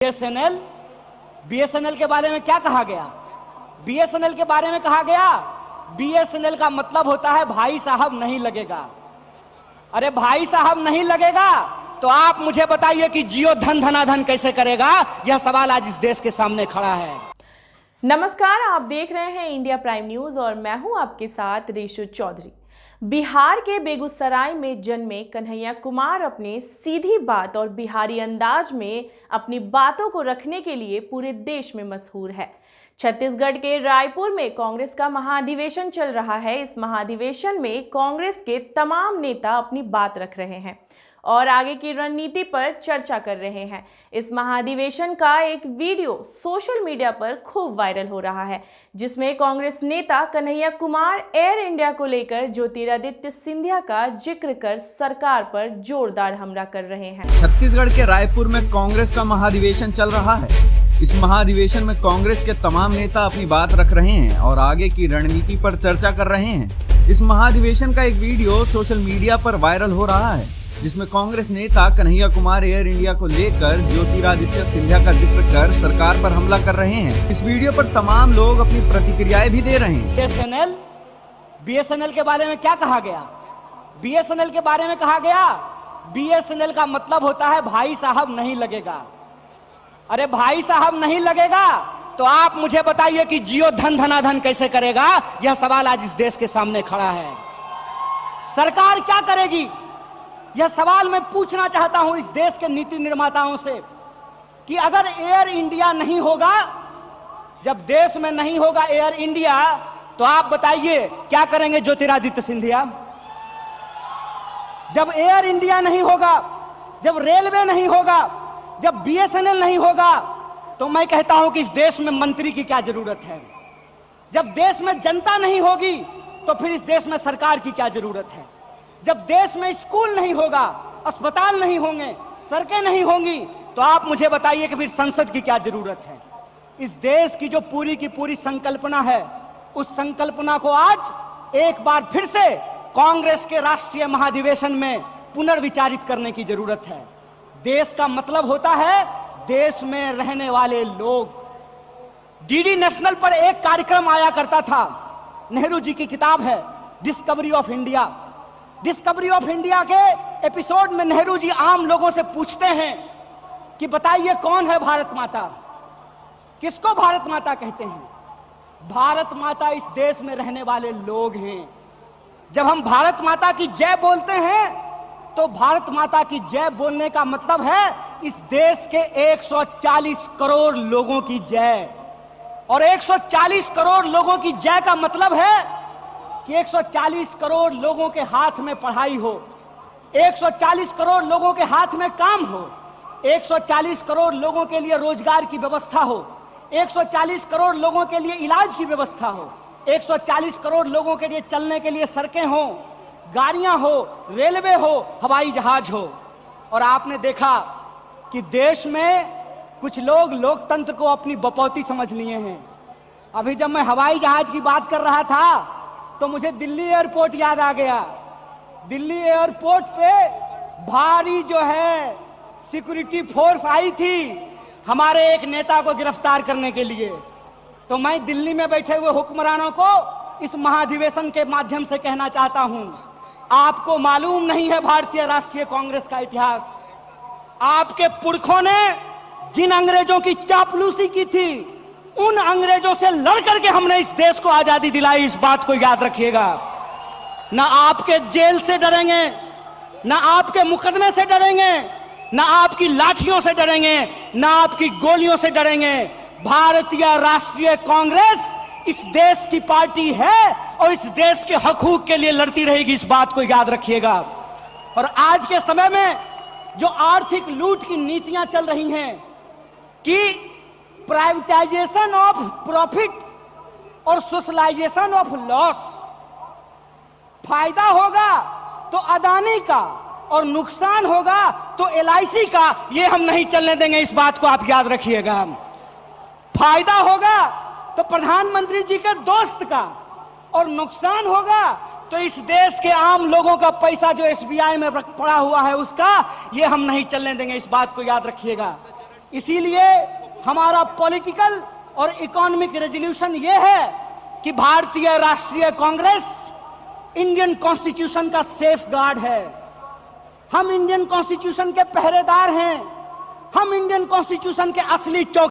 BSNL के बारे में क्या कहा गया? बीएसएनएल के बारे में कहा गया बीएसएनएल का मतलब होता है भाई साहब नहीं लगेगा। अरे भाई साहब नहीं लगेगा तो आप मुझे बताइए कि जियो धन धनाधन कैसे करेगा? यह सवाल आज इस देश के सामने खड़ा है। नमस्कार, आप देख रहे हैं इंडिया प्राइम न्यूज और मैं हूं आपके साथ रेशु चौधरी। बिहार के बेगूसराय में जन्मे कन्हैया कुमार अपने सीधी बात और बिहारी अंदाज में अपनी बातों को रखने के लिए पूरे देश में मशहूर है। छत्तीसगढ़ के रायपुर में कांग्रेस का महाधिवेशन चल रहा है। इस महाधिवेशन में कांग्रेस के तमाम नेता अपनी बात रख रहे हैं और आगे की रणनीति पर चर्चा कर रहे हैं। इस महाधिवेशन का एक वीडियो सोशल मीडिया पर खूब वायरल हो रहा है, जिसमें कांग्रेस नेता कन्हैया कुमार एयर इंडिया को लेकर ज्योतिरादित्य सिंधिया का जिक्र कर सरकार पर जोरदार हमला कर रहे हैं। छत्तीसगढ़ के रायपुर में कांग्रेस का महाधिवेशन चल रहा है। इस महाधिवेशन में कांग्रेस के तमाम नेता अपनी बात रख रहे हैं और आगे की रणनीति पर चर्चा कर रहे हैं। इस महाधिवेशन का एक वीडियो सोशल मीडिया पर वायरल हो रहा है, जिसमें कांग्रेस नेता कन्हैया कुमार एयर इंडिया को लेकर ज्योतिरादित्य सिंधिया का जिक्र कर सरकार पर हमला कर रहे हैं। इस वीडियो पर तमाम लोग अपनी प्रतिक्रियाएं भी दे रहे हैं। बीएसएनएल के बारे में क्या कहा गया? बीएसएनएल के बारे में कहा गया बीएसएनएल का मतलब होता है भाई साहब नहीं लगेगा। अरे भाई साहब नहीं लगेगा तो आप मुझे बताइए कि जियो धन धनाधन कैसे करेगा? यह सवाल आज इस देश के सामने खड़ा है। सरकार क्या करेगी? यह सवाल मैं पूछना चाहता हूं इस देश के नीति निर्माताओं से कि अगर एयर इंडिया नहीं होगा, जब देश में नहीं होगा एयर इंडिया, तो आप बताइए क्या करेंगे ज्योतिरादित्य सिंधिया? जब एयर इंडिया नहीं होगा, जब रेलवे नहीं होगा, जब बीएसएनएल नहीं होगा, तो मैं कहता हूं कि इस देश में मंत्री की क्या जरूरत है? जब देश में जनता नहीं होगी तो फिर इस देश में सरकार की क्या जरूरत है? जब देश में स्कूल नहीं होगा, अस्पताल नहीं होंगे, सड़कें नहीं होंगी, तो आप मुझे बताइए कि फिर संसद की क्या जरूरत है? इस देश की जो पूरी की पूरी संकल्पना है, उस संकल्पना को आज एक बार फिर से कांग्रेस के राष्ट्रीय महाधिवेशन में पुनर्विचारित करने की जरूरत है। देश का मतलब होता है देश में रहने वाले लोग। डीडी नेशनल पर एक कार्यक्रम आया करता था, नेहरू जी की किताब है discovery of India. Discovery of India के एपिसोड में नेहरू जी आम लोगों से पूछते हैं कि बताइए कौन है भारत माता? किसको भारत माता कहते हैं? भारत माता इस देश में रहने वाले लोग हैं। जब हम भारत माता की जय बोलते हैं तो भारत माता की जय बोलने का मतलब है इस देश के 140 करोड़ लोगों की जय। और 140 करोड़ लोगों की जय का मतलब है कि 140 करोड़ लोगों के हाथ में पढ़ाई हो, 140 करोड़ लोगों के हाथ में काम हो, 140 करोड़ लोगों के लिए रोजगार की व्यवस्था हो, 140 करोड़ लोगों के लिए इलाज की व्यवस्था हो, 140 करोड़ लोगों के लिए चलने के लिए सड़कें हो, गाड़ियां हो, रेलवे हो, हवाई जहाज हो। और आपने देखा कि देश में कुछ लोग लोकतंत्र को अपनी बपौती समझ लिए हैं। अभी जब मैं हवाई जहाज की बात कर रहा था तो मुझे दिल्ली एयरपोर्ट याद आ गया। दिल्ली एयरपोर्ट पे भारी जो है सिक्योरिटी फोर्स आई थी हमारे एक नेता को गिरफ्तार करने के लिए। तो मैं दिल्ली में बैठे हुए हुक्मरानों को इस महाधिवेशन के माध्यम से कहना चाहता हूं, आपको मालूम नहीं है भारतीय राष्ट्रीय कांग्रेस का इतिहास। आपके पुरखों ने जिन अंग्रेजों की चापलूसी की थी, उन अंग्रेजों से लड़ करके हमने इस देश को आजादी दिलाई। इस बात को याद रखिएगा। ना आपके जेल से डरेंगे, ना आपके मुकदमे से डरेंगे, ना आपकी लाठियों से डरेंगे, ना आपकी गोलियों से डरेंगे। भारतीय राष्ट्रीय कांग्रेस इस देश की पार्टी है और इस देश के हकूक के लिए लड़ती रहेगी। इस बात को याद रखिएगा। और आज के समय में जो आर्थिक लूट की नीतियां चल रही हैं कि प्राइवेटाइजेशन ऑफ प्रॉफिट और सोशलाइजेशन ऑफ लॉस, फायदा होगा तो अदानी का और नुकसान होगा तो एलआईसी का, ये हम नहीं चलने देंगे। इस बात को आप याद रखिएगा। फायदा होगा तो प्रधानमंत्री जी के दोस्त का और नुकसान होगा तो इस देश के आम लोगों का पैसा जो एसबीआई में पड़ा हुआ है उसका, ये हम नहीं चलने देंगे। इस बात को याद रखिएगा। इसीलिए हमारा पॉलिटिकल और इकोनॉमिक रेजोल्यूशन ये है कि भारतीय राष्ट्रीय कांग्रेस इंडियन कॉन्स्टिट्यूशन का सेफ गार्ड है। हम इंडियन कॉन्स्टिट्यूशन के पहरेदार हैं। हम इंडियन कॉन्स्टिट्यूशन के असली चौक